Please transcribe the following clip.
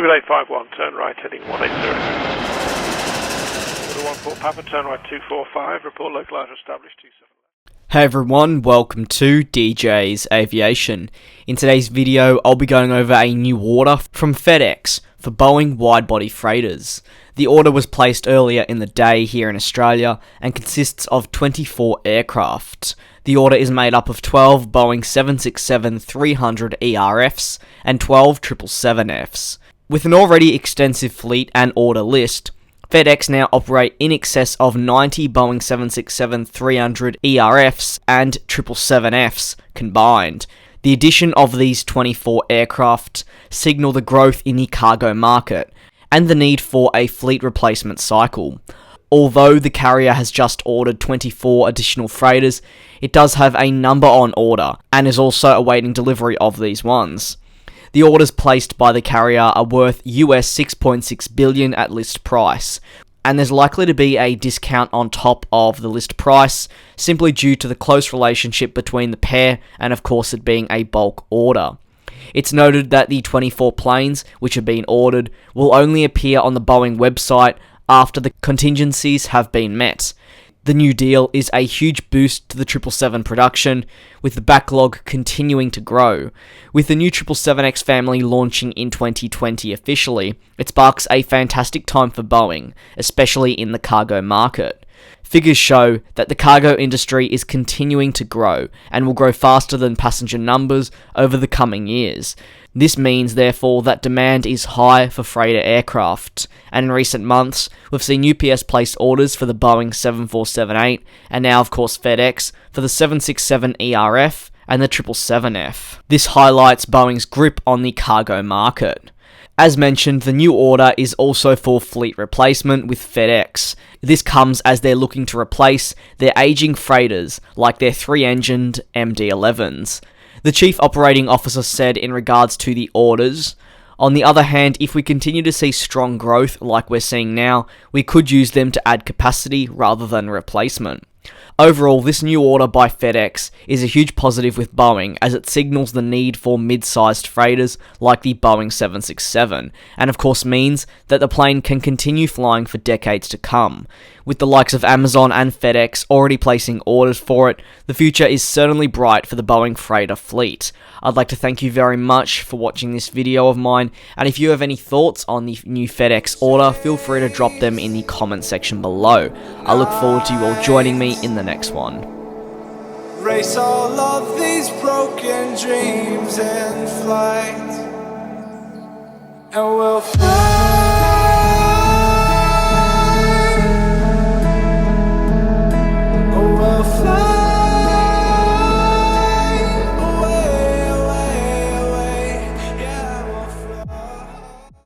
851, turn right heading 180. Order 14 Papa, turn right 245, report localizer established 27. Hey everyone, welcome to DJ's Aviation. In today's video, I'll be going over a new order from FedEx for Boeing wide-body freighters. The order was placed earlier in the day here in Australia and consists of 24 aircraft. The order is made up of 12 Boeing 767-300 ERFs and 12 777Fs. With an already extensive fleet and order list, FedEx now operate in excess of 90 Boeing 767-300 ERFs and 777Fs combined. The addition of these 24 aircraft signal the growth in the cargo market and the need for a fleet replacement cycle. Although the carrier has just ordered 24 additional freighters, it does have a number on order and is also awaiting delivery of these ones. The orders placed by the carrier are worth US $6.6 billion at list price, and there's likely to be a discount on top of the list price, simply due to the close relationship between the pair and of course it being a bulk order. It's noted that the 24 planes, which have been ordered, will only appear on the Boeing website after the contingencies have been met. The new deal is a huge boost to the 777 production, with the backlog continuing to grow. With the new 777X family launching in 2020 officially, it sparks a fantastic time for Boeing, especially in the cargo market. Figures show that the cargo industry is continuing to grow and will grow faster than passenger numbers over the coming years. This means, therefore, that demand is high for freighter aircraft, and in recent months, we've seen UPS place orders for the Boeing 747-8, and now, of course, FedEx for the 767 ERF and the 777F. This highlights Boeing's grip on the cargo market. As mentioned, the new order is also for fleet replacement with FedEx. This comes as they're looking to replace their aging freighters, like their 3-engined MD-11s. The Chief Operating Officer said in regards to the orders, "On the other hand, if we continue to see strong growth like we're seeing now, we could use them to add capacity rather than replacement." Overall, this new order by FedEx is a huge positive with Boeing, as it signals the need for mid-sized freighters like the Boeing 767, and of course means that the plane can continue flying for decades to come. With the likes of Amazon and FedEx already placing orders for it, the future is certainly bright for the Boeing freighter fleet. I'd like to thank you very much for watching this video of mine, and if you have any thoughts on the new FedEx order, feel free to drop them in the comment section below. I look forward to you all joining me in the next one. Race all of these broken dreams in flight, and we'll fly.